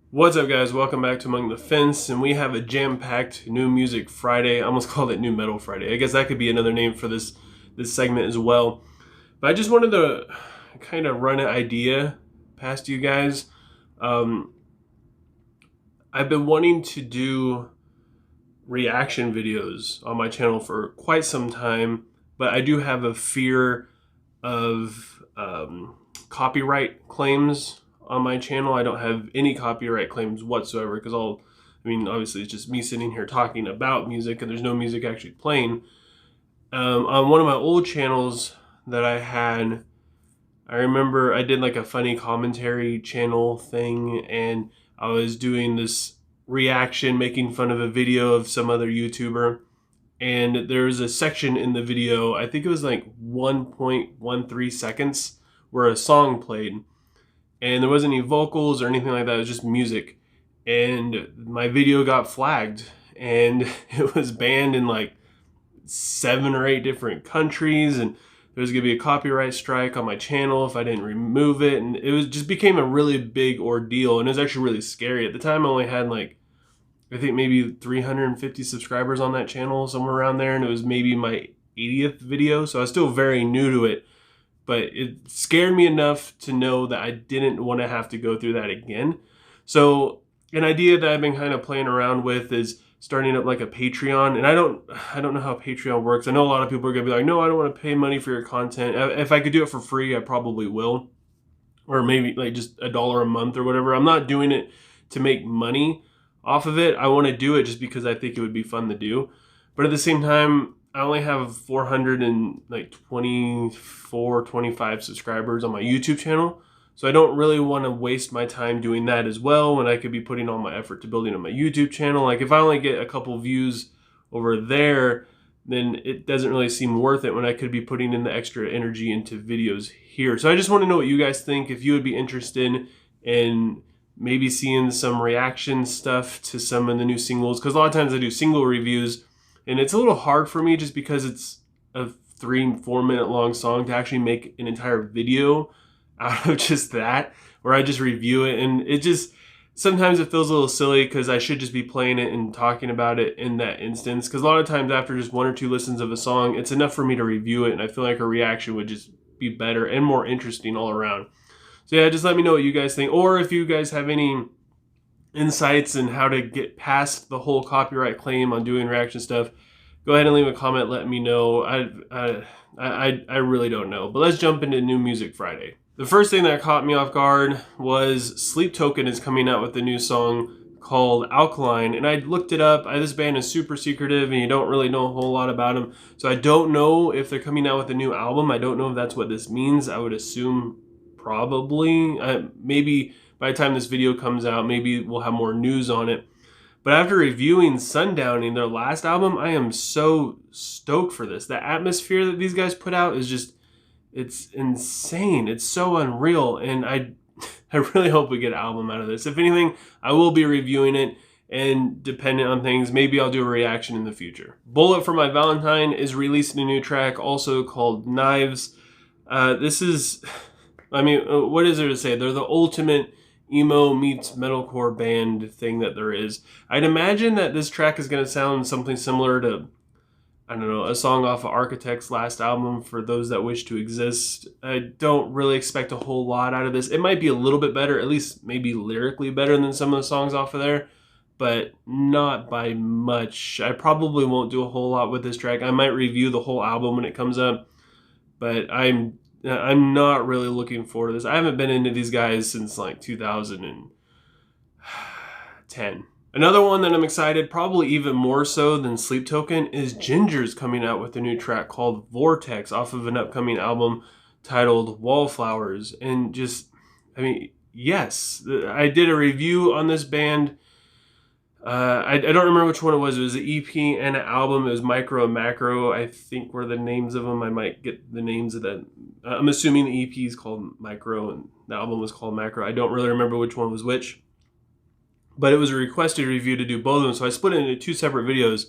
What's up, guys? Welcome back to Among the Fence, and we have a jam-packed New Music Friday. I almost called it New Metal Friday. I guess that could be another name for this segment as well. But I just wanted to kind of run an idea past you guys. I've been wanting to do reaction videos on my channel for quite some time, but I do have a fear of copyright claims on my channel. I don't have any copyright claims whatsoever because obviously it's just me sitting here talking about music and there's no music actually playing. On one of my old channels that I had, I remember I did like a funny commentary channel thing, and I was doing this reaction, making fun of a video of some other YouTuber. And there was a section in the video, I think it was like 1.13 seconds, where a song played. And there wasn't any vocals or anything like that. It was just music. And my video got flagged. And it was banned in like 7 or 8 different countries. And there was going to be a copyright strike on my channel if I didn't remove it. And it just became a really big ordeal. And it was actually really scary. At the time, I only had like, I think maybe 350 subscribers on that channel, somewhere around there. And it was maybe my 80th video. So I was still very new to it. But it scared me enough to know that I didn't want to have to go through that again. So an idea that I've been kind of playing around with is starting up like a Patreon. And I don't know how Patreon works. I know a lot of people are going to be like, no, I don't want to pay money for your content. If I could do it for free, I probably will. Or maybe like just $1 a month or whatever. I'm not doing it to make money off of it. I want to do it just because I think it would be fun to do. But at the same time, I only have 425 subscribers on my YouTube channel. So I don't really want to waste my time doing that as well when I could be putting all my effort to building up my YouTube channel. Like if I only get a couple views over there, then it doesn't really seem worth it when I could be putting in the extra energy into videos here. So I just want to know what you guys think. If you would be interested in maybe seeing some reaction stuff to some of the new singles. Because a lot of times I do single reviews. And it's a little hard for me just because it's a 3-4 minute long song to actually make an entire video out of just that, where I just review it. And it just, sometimes it feels a little silly because I should just be playing it and talking about it in that instance. Because a lot of times after just 1 or 2 listens of a song, it's enough for me to review it. And I feel like a reaction would just be better and more interesting all around. So yeah, just let me know what you guys think. Or if you guys have any insights and how to get past the whole copyright claim on doing reaction stuff, go ahead and leave a comment. Let me know. I really don't know. But let's jump into New Music Friday. The first thing that caught me off guard was Sleep Token is coming out with a new song called Alkaline, and I looked it up. This band is super secretive, and you don't really know a whole lot about them. So I don't know if they're coming out with a new album. I don't know if that's what this means. I would assume probably. Maybe by the time this video comes out, maybe we'll have more news on it. But after reviewing Sundowning, their last album, I am so stoked for this. The atmosphere that these guys put out is just, it's insane. It's so unreal. And I really hope we get an album out of this. If anything, I will be reviewing it, and dependent on things, maybe I'll do a reaction in the future. Bullet for My Valentine is releasing a new track also called Knives. This is, what is there to say? They're the ultimate emo meets metalcore band thing that there is. I'd imagine that this track is going to sound something similar to, I don't know, a song off of Architect's last album, For Those That Wish to Exist. I don't really expect a whole lot out of this. It might be a little bit better, at least maybe lyrically better than some of the songs off of there, but not by much. I probably won't do a whole lot with this track. I might review the whole album when it comes up, but I'm not really looking forward to this. I haven't been into these guys since like 2010. Another one that I'm excited, probably even more so than Sleep Token, is Jinjer's coming out with a new track called Vortex off of an upcoming album titled Wallflowers. And just, yes, I did a review on this band. I don't remember which one it was. It was an EP and an album. It was Micro and Macro, I think, were the names of them. I might get the names of that. I'm assuming the EP is called Micro and the album was called Macro. I don't really remember which one was which. But it was a requested review to do both of them. So I split it into 2 separate videos.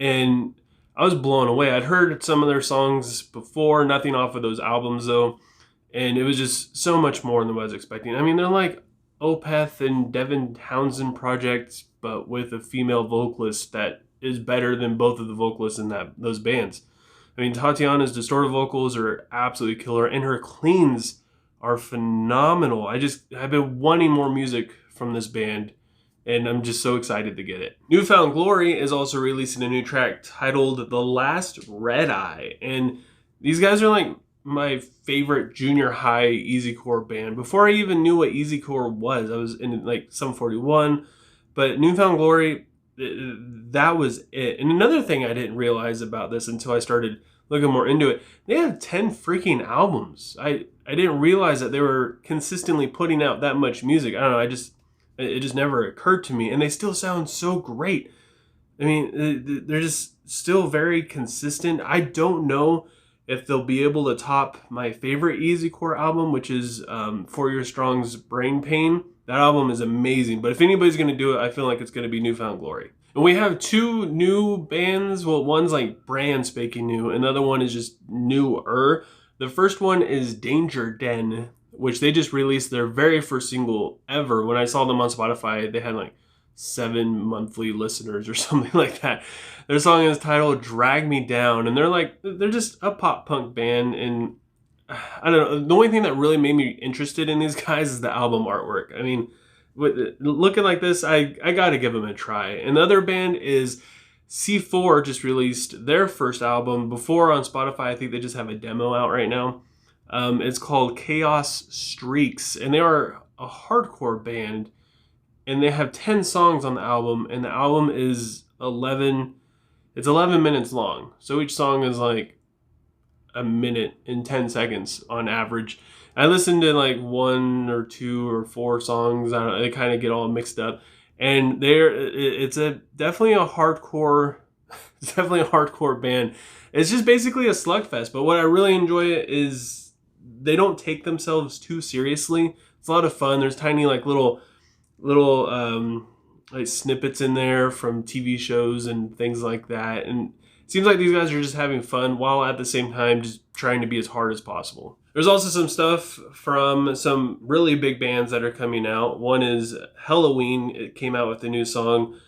And I was blown away. I'd heard some of their songs before, nothing off of those albums though. And it was just so much more than what I was expecting. They're like Opeth and Devin Townsend project, but with a female vocalist that is better than both of the vocalists in those bands. I mean, Tatiana's distorted vocals are absolutely killer, and her cleans are phenomenal. I've been wanting more music from this band, and I'm just so excited to get it. New Found Glory is also releasing a new track titled The Last Red Eye, and these guys are like my favorite junior high easycore band. Before I even knew what easycore was, I was in like Sum 41, but New Found Glory, that was it. And another thing I didn't realize about this until I started looking more into it, they have 10 freaking albums. I didn't realize that they were consistently putting out that much music. I don't know, it just never occurred to me, and they still sound so great. I mean, they're just still very consistent. I don't know if they'll be able to top my favorite easycore album, which is 4 Year Strong's Brain Pain. That album is amazing, but if anybody's going to do it, I feel like it's going to be New Found Glory. And we have 2 new bands. Well, one's like brand spanking new, another one is just newer. The first one is Danger Den, which they just released their very first single ever. When I saw them on Spotify, they had like 7 monthly listeners or something like that. Their song is titled Drag Me Down, and they're just a pop punk band, and I don't know, the only thing that really made me interested in these guys is the album artwork. I mean, looking like this, I gotta give them a try. And the other band is C4, just released their first album. Before on Spotify, I think they just have a demo out right now. It's called Chaos Streaks, and they are a hardcore band, and they have 10 songs on the album, and the album is 11 minutes long. So each song is like a minute and 10 seconds on average. I listened to like 1 or 2 or 4 songs. I don't know, they kind of get all mixed up. And it's definitely a hardcore band. It's just basically a slugfest. But what I really enjoy is they don't take themselves too seriously. It's a lot of fun. There's tiny like little like snippets in there from TV shows and things like that. And it seems like these guys are just having fun while at the same time just trying to be as hard as possible. There's also some stuff from some really big bands that are coming out. One is Helloween. It came out with a new song.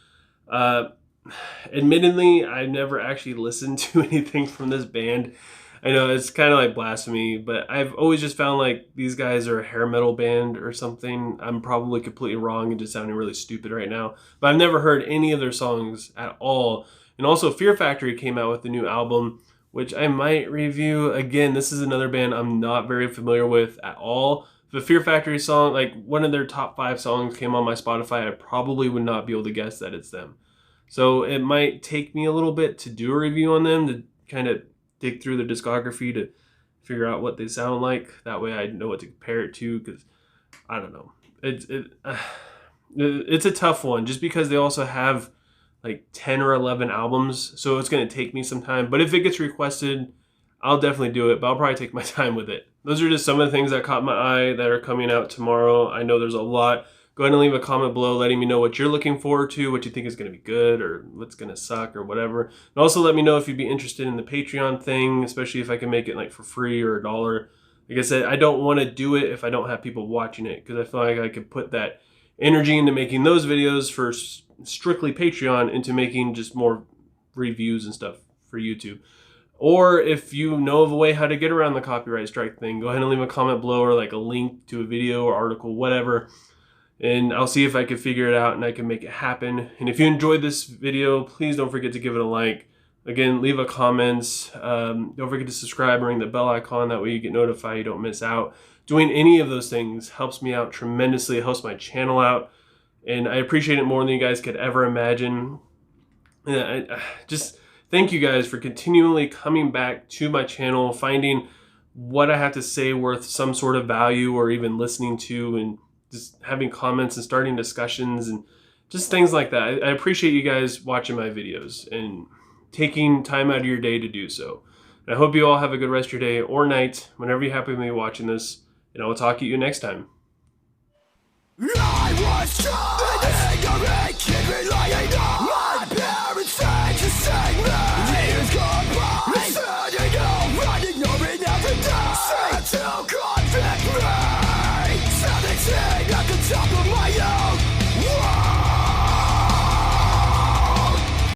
Admittedly, I never actually listened to anything from this band. I know it's kind of like blasphemy, but I've always just found like these guys are a hair metal band or something. I'm probably completely wrong and just sounding really stupid right now, but I've never heard any of their songs at all. And also Fear Factory came out with a new album, which I might review. Again, this is another band I'm not very familiar with at all. The Fear Factory song, like one of their top 5 songs came on my Spotify, I probably would not be able to guess that it's them. So it might take me a little bit to do a review on them, to kind of dig through their discography to figure out what they sound like. That way I know what to compare it to, because I don't know. It's a tough one just because they also have like 10 or 11 albums, so it's going to take me some time. But if it gets requested, I'll definitely do it, but I'll probably take my time with it. Those are just some of the things that caught my eye that are coming out tomorrow. I know there's a lot. Go ahead and leave a comment below letting me know what you're looking forward to, what you think is going to be good or what's going to suck or whatever. And also let me know if you'd be interested in the Patreon thing, especially if I can make it like for free or $1. Like I said, I don't want to do it if I don't have people watching it, because I feel like I could put that energy into making those videos for strictly Patreon into making just more reviews and stuff for YouTube. Or if you know of a way how to get around the copyright strike thing, go ahead and leave a comment below or like a link to a video or article, whatever. And I'll see if I can figure it out and I can make it happen. And if you enjoyed this video, please don't forget to give it a like. Again, leave a comment. Don't forget to subscribe and ring the bell icon. That way you get notified, you don't miss out. Doing any of those things helps me out tremendously. It helps my channel out. And I appreciate it more than you guys could ever imagine. And I just thank you guys for continually coming back to my channel, finding what I have to say worth some sort of value or even listening to, and just having comments and starting discussions and just things like that. I appreciate you guys watching my videos and taking time out of your day to do so. And I hope you all have a good rest of your day or night whenever you happen to be watching this. And I will talk to you next time. I was